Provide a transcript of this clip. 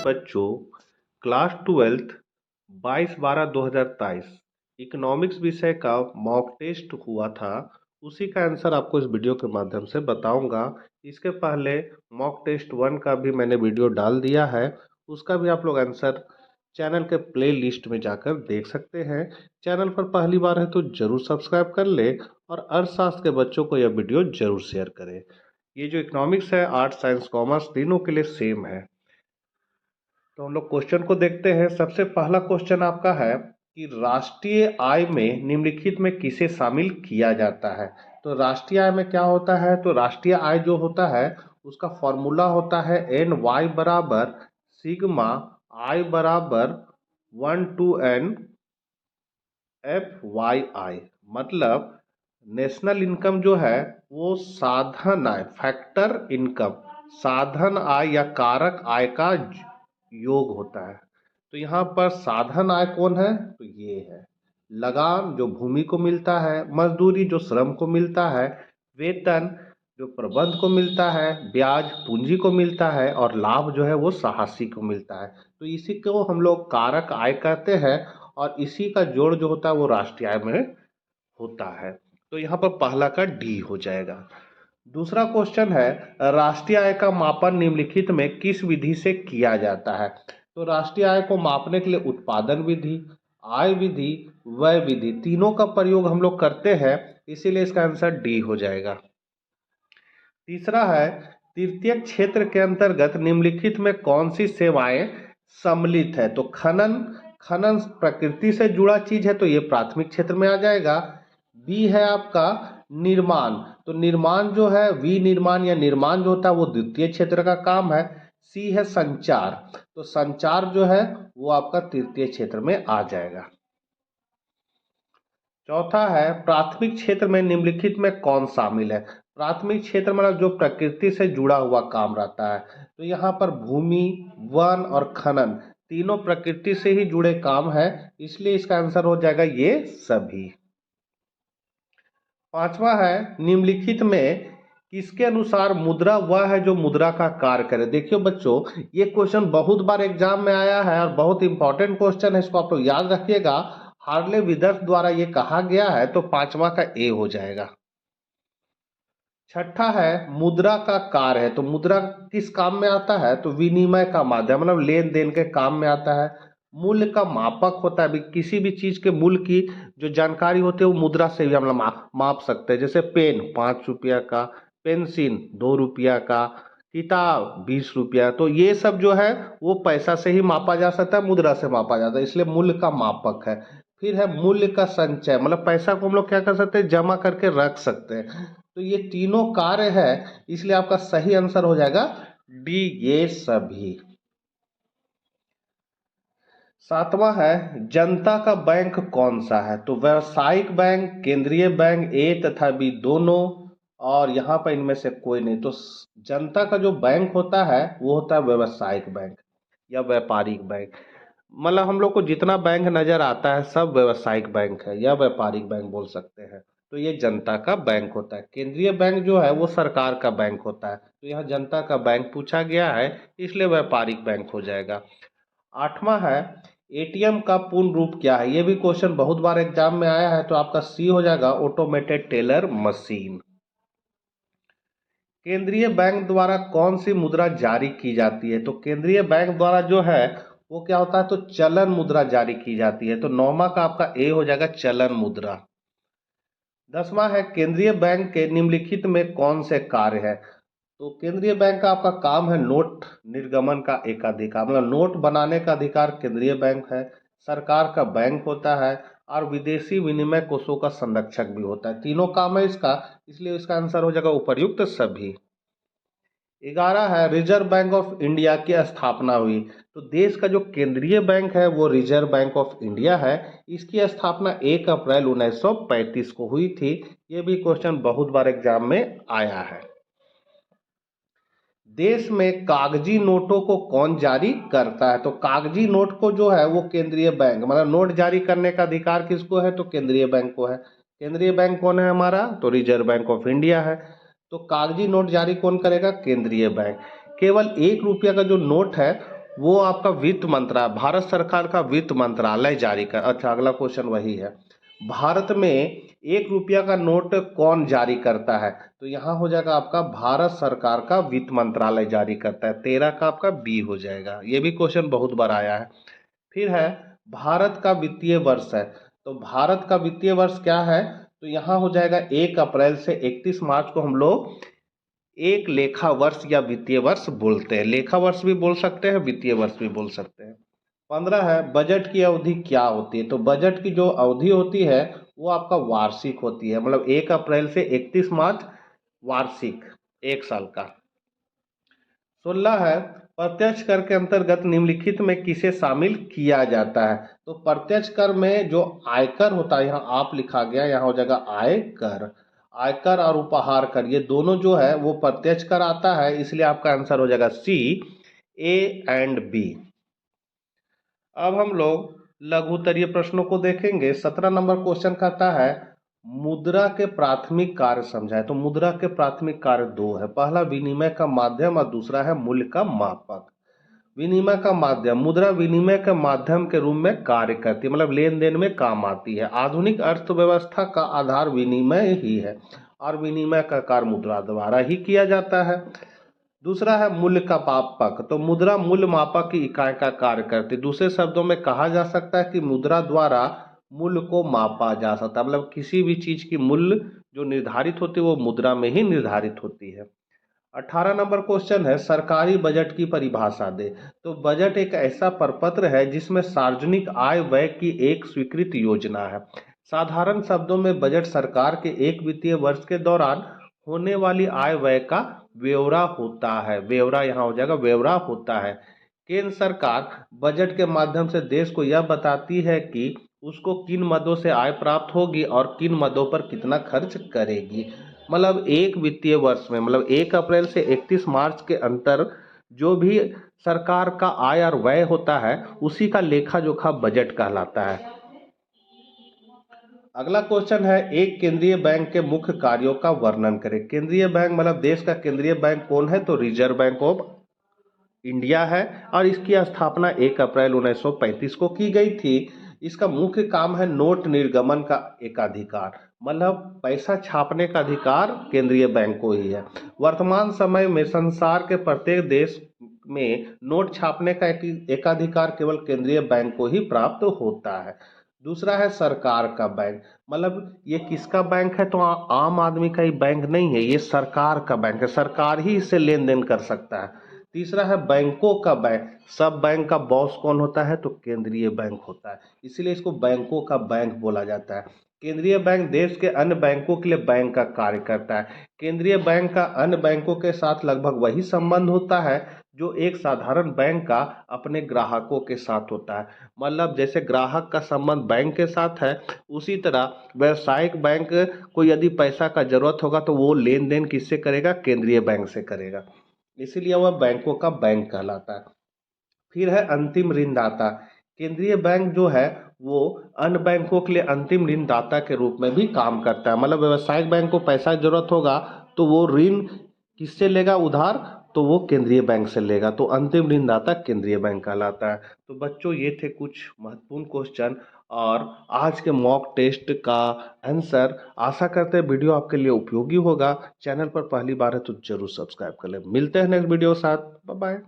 बच्चों, class 12th 22/12/2023 economics विषय का मॉक टेस्ट हुआ था। उसी का आंसर आपको इस वीडियो के माध्यम से बताऊंगा। इसके पहले मॉक टेस्ट 1 का भी मैंने वीडियो डाल दिया है, उसका भी आप लोग आंसर चैनल के प्ले लिस्ट में जाकर देख सकते हैं। चैनल पर पहली बार है तो जरूर सब्सक्राइब कर ले और अर्थशास्त्र के बच्चों को यह वीडियो जरूर शेयर करें। ये जो इकोनॉमिक्स है, आर्ट साइंस कॉमर्स तीनों के लिए सेम है। तो हम लोग क्वेश्चन को देखते हैं। सबसे पहला क्वेश्चन आपका है कि राष्ट्रीय आय में निम्नलिखित में किसे शामिल किया जाता है। तो राष्ट्रीय आय में क्या होता है, तो राष्ट्रीय आय जो होता है उसका फॉर्मूला होता है NY बराबर सिग्मा I बराबर 1 to N FYI। मतलब नेशनल इनकम जो है वो साधन आय, फैक्टर इनकम, साधन आय या कारक आय का योग होता है। तो यहाँ पर साधन आय कौन है, तो ये है लगान जो भूमि को मिलता है, मजदूरी जो श्रम को मिलता है, वेतन जो प्रबंध को मिलता है, ब्याज पूंजी को मिलता है और लाभ जो है वो साहसी को मिलता है। तो इसी को हम लोग कारक आय कहते हैं और इसी का जोड़ जो होता है वो राष्ट्रीय आय में होता है। तो यहाँ पर पहला का डी हो जाएगा। दूसरा क्वेश्चन है राष्ट्रीय आय का मापन निम्नलिखित में किस विधि से किया जाता है। तो राष्ट्रीय आय को मापने के लिए उत्पादन विधि, आय विधि, व्यय विधि तीनों का प्रयोग हम लोग करते हैं, इसीलिए इसका आंसर डी हो जाएगा। तीसरा है तृतीय क्षेत्र के अंतर्गत निम्नलिखित में कौन सी सेवाएं सम्मिलित है। तो खनन प्रकृति से जुड़ा चीज है तो ये प्राथमिक क्षेत्र में आ जाएगा। बी है आपका निर्माण, तो निर्माण जो है विनिर्माण या निर्माण जो होता है वो द्वितीय क्षेत्र का काम है। सी है संचार, तो संचार जो है वो आपका तृतीय क्षेत्र में आ जाएगा। चौथा है प्राथमिक क्षेत्र में निम्नलिखित में कौन शामिल है। प्राथमिक क्षेत्र मतलब जो प्रकृति से जुड़ा हुआ काम रहता है, तो यहाँ पर भूमि, वन और खनन तीनों प्रकृति से ही जुड़े काम है, इसलिए इसका आंसर हो जाएगा ये सभी। पांचवा है निम्नलिखित में किसके अनुसार मुद्रा वह है जो मुद्रा का कार्य करे। देखिए बच्चों, ये क्वेश्चन बहुत बार एग्जाम में आया है और बहुत इंपॉर्टेंट क्वेश्चन है, इसको आप लोग याद रखिएगा। हार्ले विदर्भ द्वारा ये कहा गया है, तो पांचवा का ए हो जाएगा। छठा है मुद्रा का कार्य है, तो मुद्रा किस काम में आता है, तो विनिमय का माध्यम मतलब लेन देन के काम में आता है। मूल्य का मापक होता है, किसी भी चीज के मूल्य की जो जानकारी होती है वो मुद्रा से भी हम लोग माप सकते हैं। जैसे पेन 5 रुपया का, पेंसिल 2 रुपया का, किताब 20 रुपया, तो ये सब जो है वो पैसा से ही मापा जा सकता है, मुद्रा से मापा जाता है, इसलिए मूल्य का मापक है। फिर है मूल्य का संचय, मतलब पैसा को हम लोग क्या कर सकते हैं, जमा करके रख सकते हैं। तो ये तीनों कार्य है, इसलिए आपका सही आंसर हो जाएगा डी, ये सभी। सातवां है जनता का बैंक कौन सा है। तो व्यावसायिक बैंक, केंद्रीय बैंक ए तथा बी दोनों, और यहाँ पर इनमें से कोई नहीं। तो जनता का जो बैंक होता है वो होता है व्यावसायिक बैंक या व्यापारिक बैंक। मतलब हम लोग को जितना बैंक नजर आता है सब व्यावसायिक बैंक है या व्यापारिक बैंक बोल सकते हैं। तो ये जनता का बैंक होता है। केंद्रीय बैंक जो है वो सरकार का बैंक होता है, तो यहाँ जनता का बैंक पूछा गया है, इसलिए व्यापारिक बैंक हो जाएगा। आठवां है एटीएम का पूर्ण रूप क्या है। ये भी क्वेश्चन बहुत बार एग्जाम में आया है, तो आपका सी हो जाएगा ऑटोमेटेड टेलर मशीन। केंद्रीय बैंक द्वारा कौन सी मुद्रा जारी की जाती है। तो केंद्रीय बैंक द्वारा जो है वो क्या होता है, तो चलन मुद्रा जारी की जाती है। तो नौवां का आपका ए हो जाएगा चलन मुद्रा। 10वां है केंद्रीय बैंक के निम्नलिखित में कौन से कार्य है। तो केंद्रीय बैंक का आपका काम है नोट निर्गमन का एकाधिकार, मतलब नोट बनाने का अधिकार केंद्रीय बैंक है, सरकार का बैंक होता है और विदेशी विनिमय कोषों का संरक्षक भी होता है। तीनों काम है इसका, इसलिए इसका आंसर हो जाएगा उपर्युक्त सभी। 11 है रिजर्व बैंक ऑफ इंडिया की स्थापना हुई। तो देश का जो केंद्रीय बैंक है वो रिजर्व बैंक ऑफ इंडिया है। इसकी स्थापना 1 अप्रैल 1935 को हुई थी। ये भी क्वेश्चन बहुत बार एग्जाम में आया है। देश में कागजी नोटों को कौन जारी करता है। तो कागजी नोट को जो है वो केंद्रीय बैंक, मतलब नोट जारी करने का अधिकार किसको है, तो केंद्रीय बैंक को है। केंद्रीय बैंक कौन है हमारा, तो रिजर्व बैंक ऑफ इंडिया है। तो कागजी नोट जारी कौन करेगा, केंद्रीय बैंक। केवल 1 रुपया का जो नोट है वो आपका वित्त मंत्रालय, भारत सरकार का वित्त मंत्रालय जारी कर। अच्छा, अगला क्वेश्चन वही है, भारत में 1 रुपया का नोट कौन जारी करता है? तो यहाँ हो जाएगा आपका भारत सरकार का वित्त मंत्रालय जारी करता है। 13 का आपका बी हो जाएगा। ये भी क्वेश्चन बहुत बार आया है। फिर है भारत का वित्तीय वर्ष है, तो भारत का वित्तीय वर्ष क्या है? तो यहाँ हो जाएगा 1 अप्रैल से 31 मार्च को हम लोग एक लेखा वर्ष या वित्तीय वर्ष बोलते हैं। लेखा वर्ष भी बोल सकते हैं, वित्तीय वर्ष भी बोल सकते हैं। 15 है बजट की अवधि क्या होती है? तो बजट की जो अवधि होती है वो आपका वार्षिक होती है, मतलब 1 अप्रैल से 31 मार्च वार्षिक, 1 साल का। 16 है प्रत्यक्ष कर के अंतर्गत निम्नलिखित में किसे शामिल किया जाता है? तो प्रत्यक्ष कर में जो आयकर होता है, यहाँ आप लिखा गया, यहाँ हो जाएगा आयकर। आयकर और उपहार कर ये दोनों जो है वो प्रत्यक्ष कर आता है, इसलिए आपका आंसर हो जाएगा सी, ए एंड बी। अब हम लोग लघुत्तरीय प्रश्नों को देखेंगे। 17 नंबर क्वेश्चन कहता है मुद्रा के प्राथमिक कार्य समझाए। तो मुद्रा के प्राथमिक कार्य दो है, पहला विनिमय का माध्यम और दूसरा है मूल्य का मापक। विनिमय का माध्यम, मुद्रा विनिमय के माध्यम के रूप में कार्य करती है, मतलब लेन देन में काम आती है। आधुनिक अर्थव्यवस्था का आधार विनिमय ही है और विनिमय का कार्य मुद्रा द्वारा ही किया जाता है। दूसरा है मूल्य का मापक, तो मुद्रा मूल्य मापक की इकाई का कार्य करती है। दूसरे शब्दों में कहा जा सकता है कि मुद्रा द्वारा मूल्य को मापा जा सकता है, मतलब किसी भी चीज की मूल्य जो निर्धारित होती है वो मुद्रा में ही निर्धारित होती है। 18 नंबर क्वेश्चन है सरकारी बजट की परिभाषा दे। तो बजट एक ऐसा प्रपत्र है जिसमें सार्वजनिक आय व्यय की एक स्वीकृत योजना है। साधारण शब्दों में बजट सरकार के एक वित्तीय वर्ष के दौरान होने वाली आय व्यय का ब्यौरा होता है। ब्यौरा यहाँ हो जाएगा ब्यौरा होता है। केंद्र सरकार बजट के माध्यम से देश को यह बताती है कि उसको किन मदों से आय प्राप्त होगी और किन मदों पर कितना खर्च करेगी। मतलब एक वित्तीय वर्ष में, मतलब 1 अप्रैल से 31 मार्च के अंतर जो भी सरकार का आय और व्यय होता है उसी का लेखा जोखा बजट कहलाता है। अगला क्वेश्चन है एक केंद्रीय बैंक के मुख्य कार्यों का वर्णन करें। केंद्रीय बैंक मतलब देश का केंद्रीय बैंक कौन है? तो रिजर्व बैंक ऑफ इंडिया है और इसकी स्थापना 1 अप्रैल 1935 को की गई थी। इसका मुख्य काम है नोट निर्गमन का एकाधिकार, मतलब पैसा छापने का अधिकार केंद्रीय बैंक को ही है। वर्तमान समय में संसार के प्रत्येक देश में नोट छापने का एकाधिकार केवल केंद्रीय बैंक को ही प्राप्त होता है। दूसरा है सरकार का बैंक, मतलब ये किसका बैंक है? तो आम आदमी का ही बैंक नहीं है, ये सरकार का बैंक है, सरकार ही इससे लेन देन कर सकता है। तीसरा है बैंकों का बैंक, सब बैंक का बॉस कौन होता है? तो केंद्रीय बैंक होता है, इसीलिए इसको बैंकों का बैंक बोला जाता है। केंद्रीय बैंक देश के अन्य बैंकों के लिए बैंक का कार्य करता है। केंद्रीय बैंक का अन्य बैंकों के साथ लगभग वही संबंध होता है जो एक साधारण बैंक का अपने ग्राहकों के साथ होता है। मतलब जैसे ग्राहक का संबंध बैंक के साथ है, उसी तरह व्यवसायिक बैंक को यदि पैसा का जरूरत होगा तो वो लेन देन किससे करेगा? केंद्रीय बैंक से करेगा, इसीलिए वह बैंकों का बैंक कहलाता है। फिर है अंतिम ऋणदाता। केंद्रीय बैंक जो है वो अन्य बैंकों के लिए अंतिम ऋणदाता के रूप में भी काम करता है। मतलब व्यवसायिक बैंक को पैसा की जरूरत होगा तो वो ऋण किससे लेगा उधार? तो वो केंद्रीय बैंक से लेगा, तो अंतिम ऋणदाता केंद्रीय बैंक कहलाता है। तो बच्चों ये थे कुछ महत्वपूर्ण क्वेश्चन और आज के मॉक टेस्ट का आंसर। आशा करते हैं वीडियो आपके लिए उपयोगी होगा। चैनल पर पहली बार है तो जरूर सब्सक्राइब कर लें। मिलते हैं नेक्स्ट वीडियो के साथ। Bye bye.